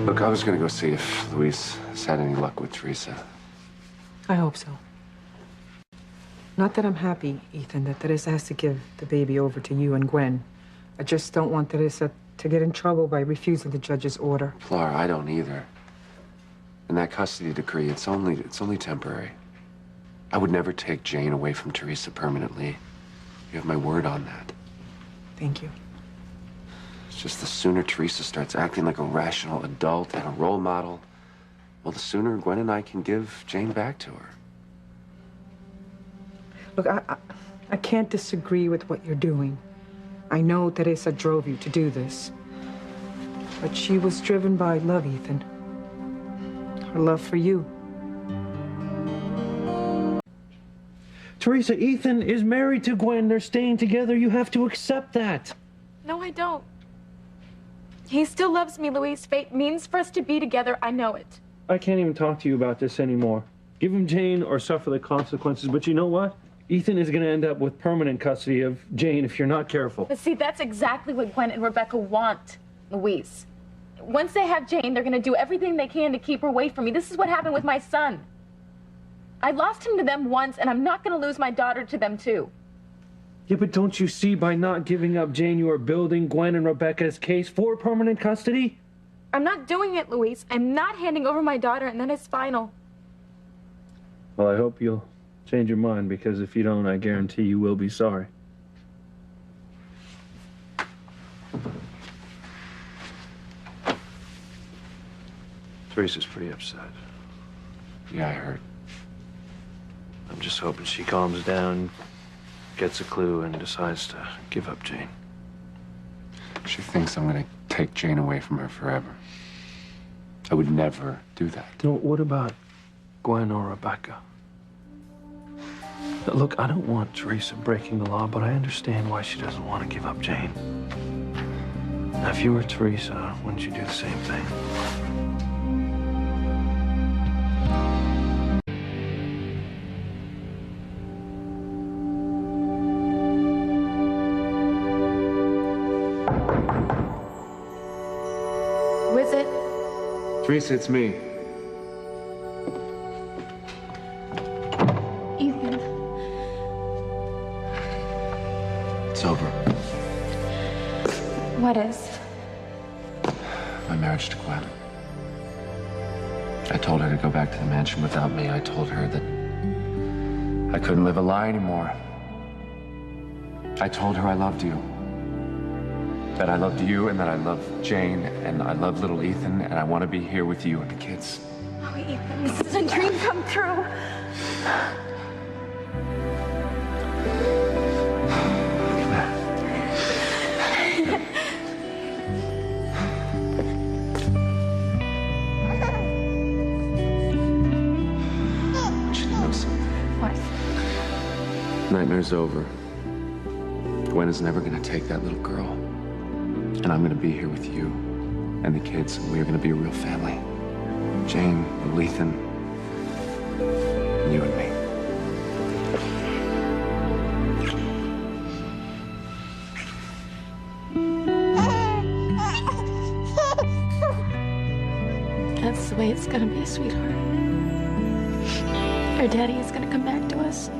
Look, I was gonna go see if Luis has had any luck with Teresa. I hope so. Not that I'm happy, Ethan, that Teresa has to give the baby over to you and Gwen. I just don't want Teresa to get in trouble by refusing the judge's order. Laura, I don't either. And that custody decree, it's only temporary. I would never take Jane away from Teresa permanently. You have my word on that. Thank you. It's just the sooner Teresa starts acting like a rational adult and a role model, well, the sooner Gwen and I can give Jane back to her. Look, I can't disagree with what you're doing. I know Teresa drove you to do this. But she was driven by love, Ethan. Her love for you. Teresa, Ethan is married to Gwen. They're staying together. You have to accept that. No, I don't. He still loves me, Luis. Fate means for us to be together. I know it. I can't even talk to you about this anymore. Give him Jane or suffer the consequences. But you know what? Ethan is going to end up with permanent custody of Jane if you're not careful. But see, that's exactly what Gwen and Rebecca want, Luis. Once they have Jane, they're going to do everything they can to keep her away from me. This is what happened with my son. I lost him to them once, and I'm not going to lose my daughter to them, too. Yeah, but don't you see by not giving up Jane, you are building Gwen and Rebecca's case for permanent custody? I'm not doing it, Luis. I'm not handing over my daughter, and then it's final. Well, I hope you'll change your mind, because if you don't, I guarantee you will be sorry. Teresa's pretty upset. Yeah, I heard. I'm just hoping she calms down, gets a clue, and decides to give up Jane. She thinks I'm gonna take Jane away from her forever. I would never do that. No, what about Gwen or Rebecca? Look, I don't want Teresa breaking the law, but I understand why she doesn't want to give up Jane. Now, if you were Teresa, wouldn't you do the same thing? Who is it? Teresa, it's me. Ethan. It's over. What is? My marriage to Gwen. I told her to go back to the mansion without me. I told her that I couldn't live a lie anymore. I told her I loved you. That I loved you and that I love Jane and I love little Ethan and I want to be here with you and the kids. Oh, Ethan, this is a dream come true. Nightmare's over. Gwen is never gonna take that little girl. And I'm gonna be here with you and the kids, and we are gonna be a real family. Jane, little Ethan, and you and me. That's the way it's gonna be, sweetheart. Our daddy is gonna come back to us.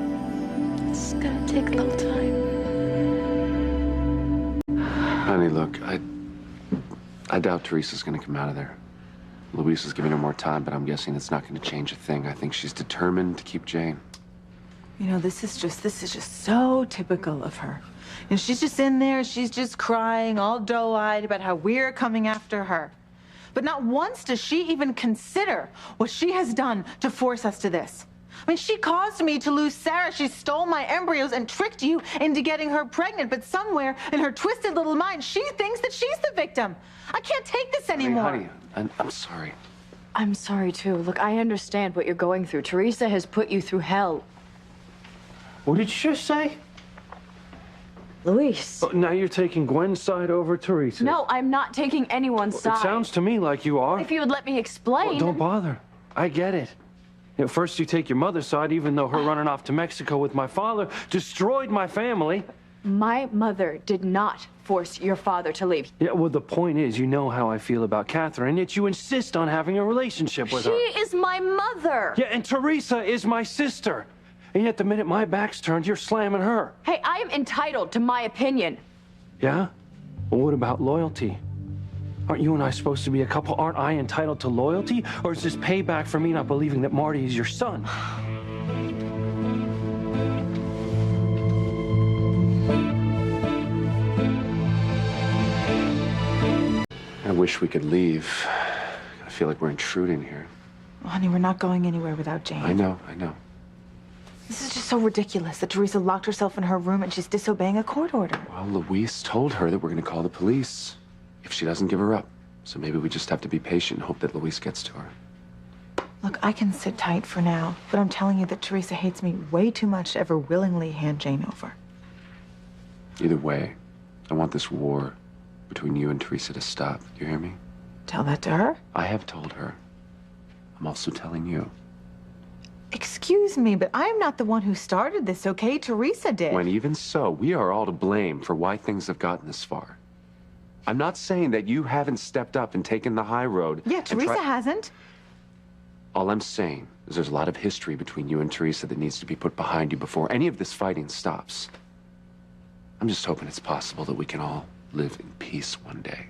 It's gonna take a little time. Honey, look, I doubt Teresa's gonna come out of there. Luis is giving her more time, but I'm guessing it's not gonna change a thing. I think she's determined to keep Jane. You know, this is just so typical of her. And she's just in there, she's just crying, all doe-eyed about how we're coming after her. But not once does she even consider what she has done to force us to this. I mean, she caused me to lose Sarah. She stole my embryos and tricked you into getting her pregnant. But somewhere in her twisted little mind, she thinks that she's the victim. I can't take this anymore. Honey, I'm sorry. I'm sorry, too. Look, I understand what you're going through. Teresa has put you through hell. What did you just say? Luis. Oh, now you're taking Gwen's side over Teresa's. No, I'm not taking anyone's side. It sounds to me like you are. If you would let me explain. Oh, don't bother. I get it. At first you take your mother's side, even though her running off to Mexico with my father destroyed my family. My mother did not force your father to leave. Yeah, well, the point is, you know how I feel about Catherine, yet you insist on having a relationship with her. She is my mother. Yeah, and Teresa is my sister. And yet the minute my back's turned, you're slamming her. Hey, I am entitled to my opinion. Yeah? Well, what about loyalty? Aren't you and I supposed to be a couple? Aren't I entitled to loyalty? Or is this payback for me not believing that Marty is your son? I wish we could leave. I feel like we're intruding here. Well, honey, we're not going anywhere without Jane. I know, I know. This is just so ridiculous that Teresa locked herself in her room and she's disobeying a court order. Well, Luis told her that we're going to call the police if she doesn't give her up. So maybe we just have to be patient and hope that Luis gets to her. Look, I can sit tight for now, but I'm telling you that Teresa hates me way too much to ever willingly hand Jane over. Either way, I want this war between you and Teresa to stop. You hear me? Tell that to her? I have told her. I'm also telling you. Excuse me, but I'm not the one who started this, okay? Teresa did. When even so, we are all to blame for why things have gotten this far. I'm not saying that you haven't stepped up and taken the high road. Yeah, Teresa hasn't. All I'm saying is there's a lot of history between you and Teresa that needs to be put behind you before any of this fighting stops. I'm just hoping it's possible that we can all live in peace one day.